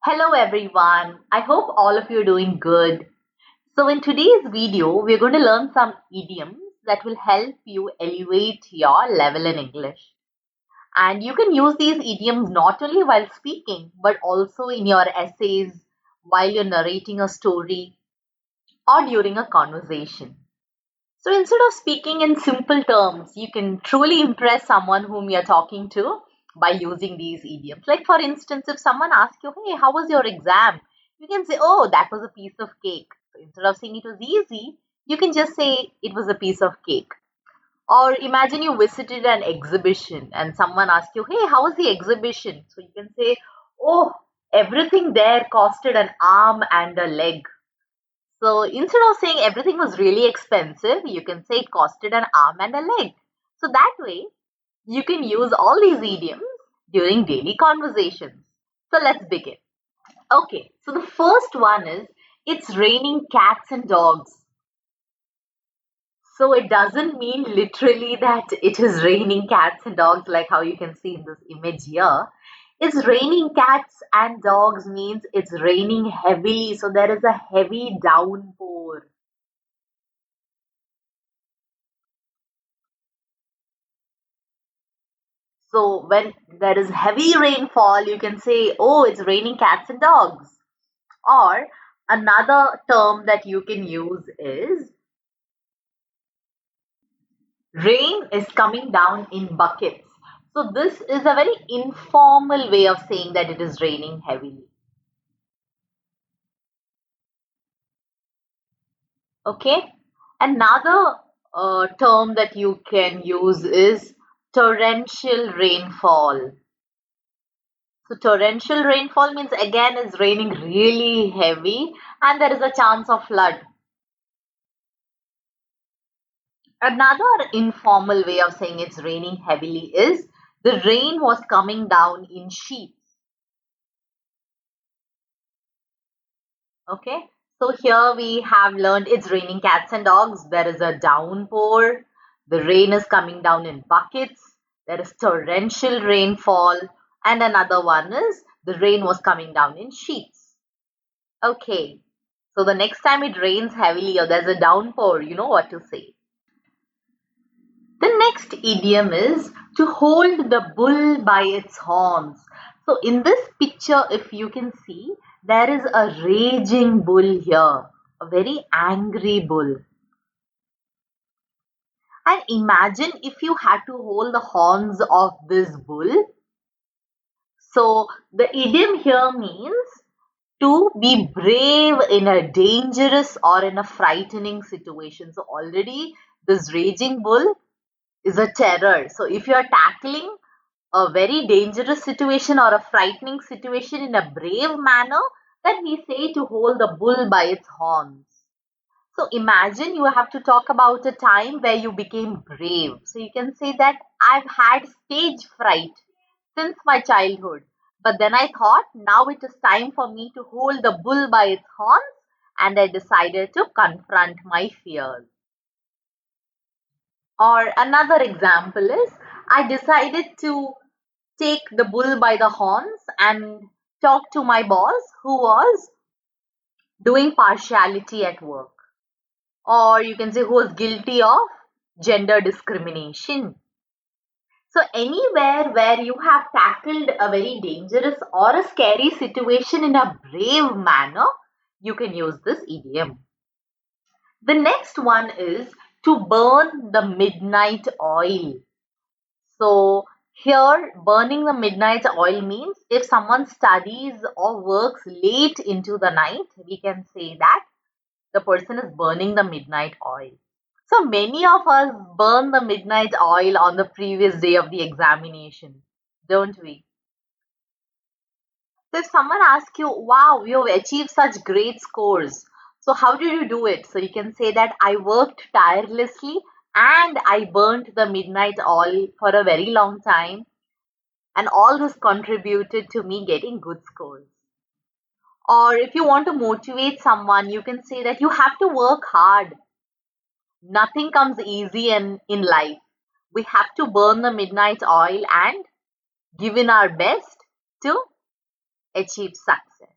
Hello everyone. I hope all of you are doing good. So in today's video, we're going to learn some idioms that will help you elevate your level in English. And you can use these idioms not only while speaking, but also in your essays, while you're narrating a story, or during a conversation. So instead of speaking in simple terms, you can truly impress someone whom you're talking to by using these idioms. Like, for instance, if someone asks you, "Hey, how was your exam?" You can say, "Oh, that was a piece of cake." So instead of saying it was easy, you can just say it was a piece of cake. Or imagine you visited an exhibition and someone asks you, "Hey, how was the exhibition?" So you can say, "Oh, everything there costed an arm and a leg." So instead of saying everything was really expensive, you can say it costed an arm and a leg. So that way, you can use all these idioms during daily conversations. So let's begin. Okay, so the first one is it's raining cats and dogs. So it doesn't mean literally that it is raining cats and dogs like how you can see in this image here. It's raining cats and dogs means it's raining heavily. So there is a heavy downpour. So when there is heavy rainfall, you can say, "Oh, it's raining cats and dogs." Or another term that you can use is rain is coming down in buckets. So this is a very informal way of saying that it is raining heavily. Okay. Another term that you can use is torrential rainfall. So torrential rainfall means again it's raining really heavy and there is a chance of flood. Another informal way of saying it's raining heavily is the rain was coming down in sheets. Okay, so here we have learned it's raining cats and dogs. There is a downpour. The rain is coming down in buckets. There is torrential rainfall. And another one is the rain was coming down in sheets. Okay, so the next time it rains heavily or there's a downpour, you know what to say. The next idiom is to hold the bull by its horns. So in this picture, if you can see, there is a raging bull here, a very angry bull. And imagine if you had to hold the horns of this bull. So the idiom here means to be brave in a dangerous or in a frightening situation. So already this raging bull is a terror. So if you are tackling a very dangerous situation or a frightening situation in a brave manner, then we say to hold the bull by its horns. So imagine you have to talk about a time where you became brave. So you can say that I've had stage fright since my childhood. But then I thought now it is time for me to hold the bull by its horns and I decided to confront my fears. Or another example is I decided to take the bull by the horns and talk to my boss who was doing partiality at work. Or you can say who was guilty of gender discrimination. So anywhere where you have tackled a very dangerous or a scary situation in a brave manner, you can use this idiom. The next one is to burn the midnight oil. So here, burning the midnight oil means if someone studies or works late into the night, we can say that the person is burning the midnight oil. So many of us burn the midnight oil on the previous day of the examination, don't we? So if someone asks you, "Wow, you have achieved such great scores. So how did you do it?" So you can say that I worked tirelessly and I burnt the midnight oil for a very long time. And all this contributed to me getting good scores. Or if you want to motivate someone, you can say that you have to work hard. Nothing comes easy in life. We have to burn the midnight oil and give in our best to achieve success.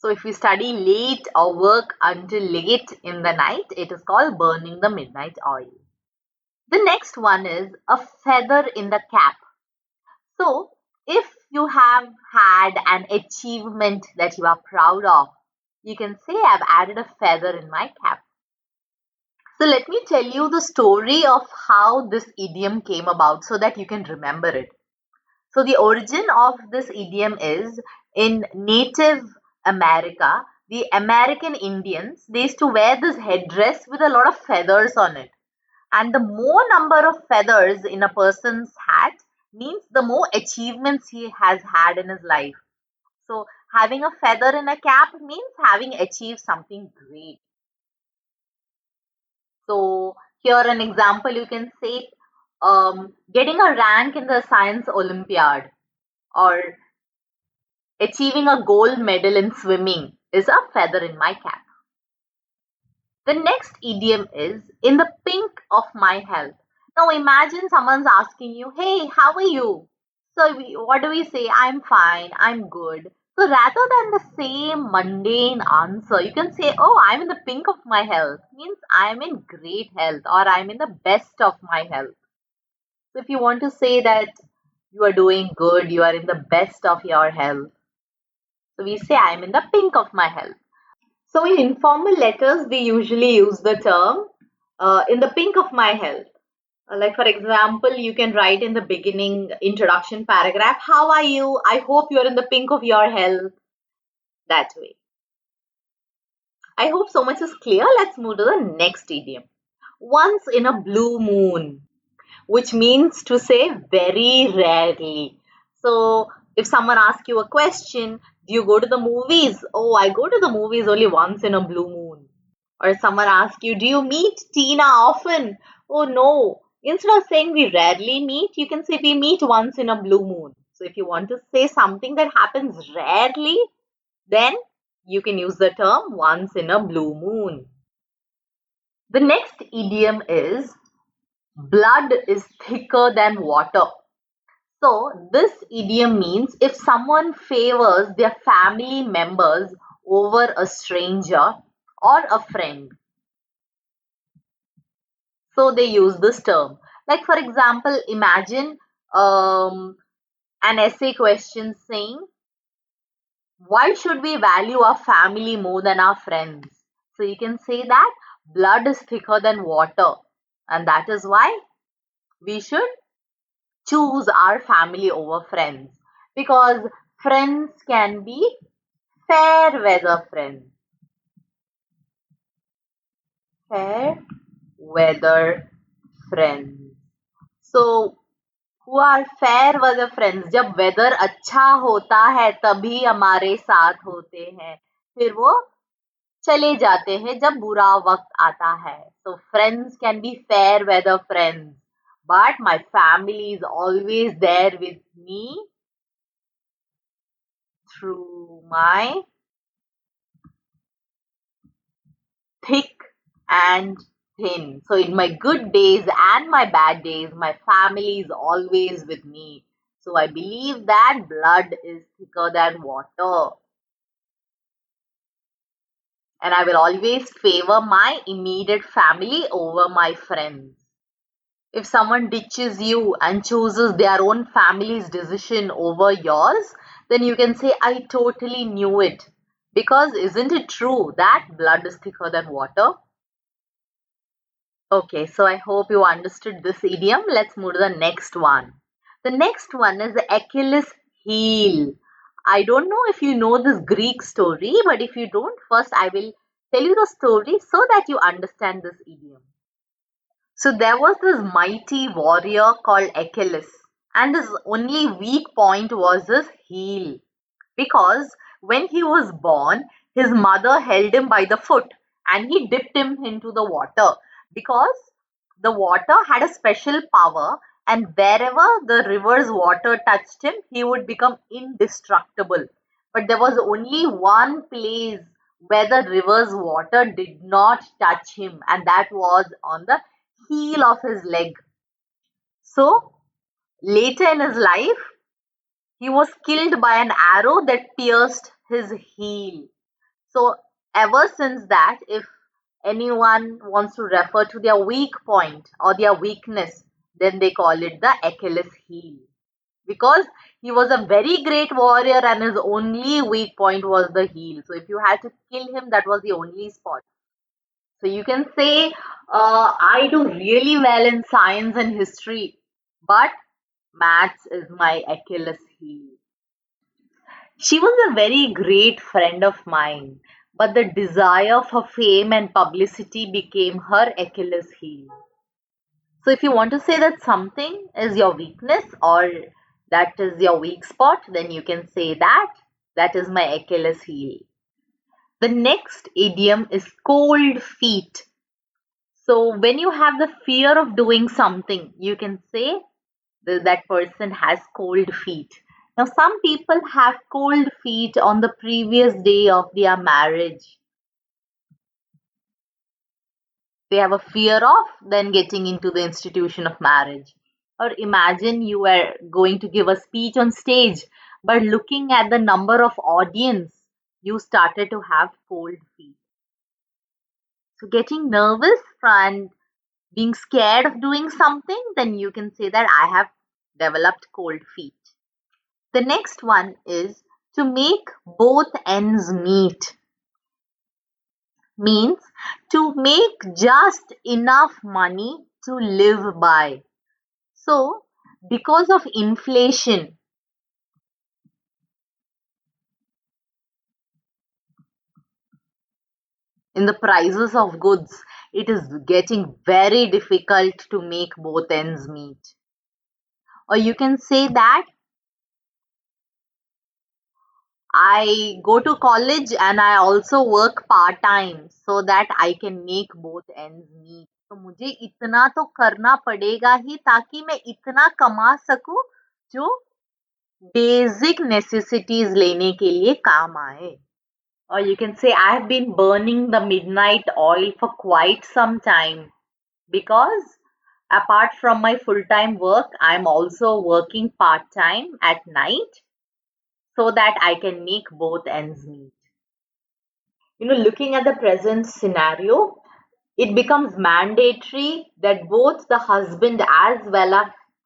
So if you study late or work until late in the night, it is called burning the midnight oil. The next one is a feather in the cap. So if you have had an achievement that you are proud of, you can say I've added a feather in my cap. So let me tell you the story of how this idiom came about so that you can remember it. So the origin of this idiom is in Native America. The American Indians, they used to wear this headdress with a lot of feathers on it. And the more number of feathers in a person's hat means the more achievements he has had in his life. So having a feather in a cap means having achieved something great. So here an example you can say getting a rank in the science Olympiad or achieving a gold medal in swimming is a feather in my cap. The next idiom is in the pink of my health. Now imagine someone's asking you, hey, how are you? So what do we say? I'm fine, I'm good. So rather than the same mundane answer, you can say, oh, I'm in the pink of my health. Means I'm in great health or I'm in the best of my health. So if you want to say that you are doing good, you are in the best of your health. So we say I'm in the pink of my health. So in informal letters, we usually use the term in the pink of my health. Like for example, you can write in the beginning introduction paragraph, how are you? I hope you're in the pink of your health. That way. I hope so much is clear. Let's move to the next idiom. Once in a blue moon, which means to say very rarely. So if someone asks you a question, do you go to the movies? Oh, I go to the movies only once in a blue moon. Or someone asks you, do you meet Tina often? Oh no. Instead of saying we rarely meet, you can say we meet once in a blue moon. So if you want to say something that happens rarely, then you can use the term once in a blue moon. The next idiom is blood is thicker than water. So this idiom means if someone favors their family members over a stranger or a friend. So they use this term. Like for example, imagine an essay question saying, why should we value our family more than our friends? So you can say that blood is thicker than water, and that is why we should choose our family over friends, because friends can be fair weather friends. Fair weather friends. So who are fair weather friends? जब weather अच्छा होता है तभी हमारे साथ होते हैं, फिर वो चले जाते हैं जब बुरा वक्त आता है. So friends can be fair weather friends, but my family is always there with me through my thick and thin. So in my good days and my bad days, my family is always with me. So I believe that blood is thicker than water. And I will always favor my immediate family over my friends. If someone ditches you and chooses their own family's decision over yours, then you can say, I totally knew it. Because isn't it true that blood is thicker than water? Okay, so I hope you understood this idiom. Let's move to the next one. The next one is the Achilles heel. I don't know if you know this Greek story, but if you don't, first I will tell you the story so that you understand this idiom. So there was this mighty warrior called Achilles, and his only weak point was his heel. Because when he was born, his mother held him by the foot and he dipped him into the water, because the water had a special power, and wherever the river's water touched him, he would become indestructible. But there was only one place where the river's water did not touch him, and that was on the heel of his leg. So later in his life, he was killed by an arrow that pierced his heel. So ever since that, if anyone wants to refer to their weak point or their weakness, then they call it the Achilles heel. Because he was a very great warrior and his only weak point was the heel. So if you had to kill him, that was the only spot. So you can say, I do really well in science and history, but maths is my Achilles heel. She was a very great friend of mine, but the desire for fame and publicity became her Achilles heel. So if you want to say that something is your weakness or that is your weak spot, then you can say that is my Achilles heel. The next idiom is cold feet. So when you have the fear of doing something, you can say that person has cold feet. Now, some people have cold feet on the previous day of their marriage. They have a fear of then getting into the institution of marriage. Or imagine you were going to give a speech on stage, but looking at the number of audience, you started to have cold feet. So, getting nervous and being scared of doing something, then you can say that I have developed cold feet. The next one is to make both ends meet. Means to make just enough money to live by. So, because of inflation, in the prices of goods, it is getting very difficult to make both ends meet. Or you can say that I go to college and I also work part time so that I can make both ends meet. तो मुझे इतना तो करना पड़ेगा ही ताकि मैं इतना कमा सकूं जो बेसिक नेसेसिटीज लेने के लिए काम आए. Or you can say I have been burning the midnight oil for quite some time because apart from my full-time work, I'm also working part-time at night so that I can make both ends meet. Looking at the present scenario, it becomes mandatory that both the husband as well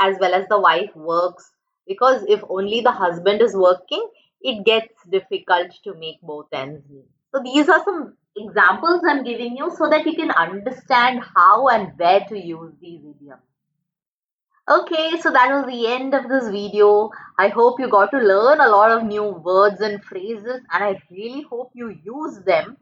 as the wife works, because if only the husband is working, it gets difficult to make both ends meet. So these are some examples I'm giving you so that you can understand how and where to use these idioms. Okay, so that was the end of this video. I hope you got to learn a lot of new words and phrases, and I really hope you use them.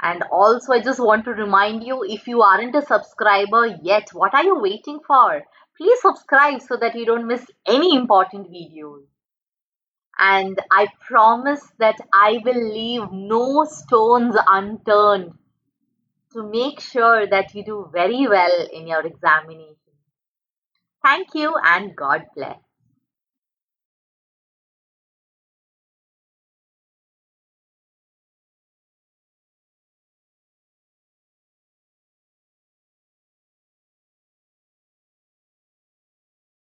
And also, I just want to remind you, if you aren't a subscriber yet, what are you waiting for? Please subscribe so that you don't miss any important videos. And I promise that I will leave no stones unturned to make sure that you do very well in your examination. Thank you and God bless.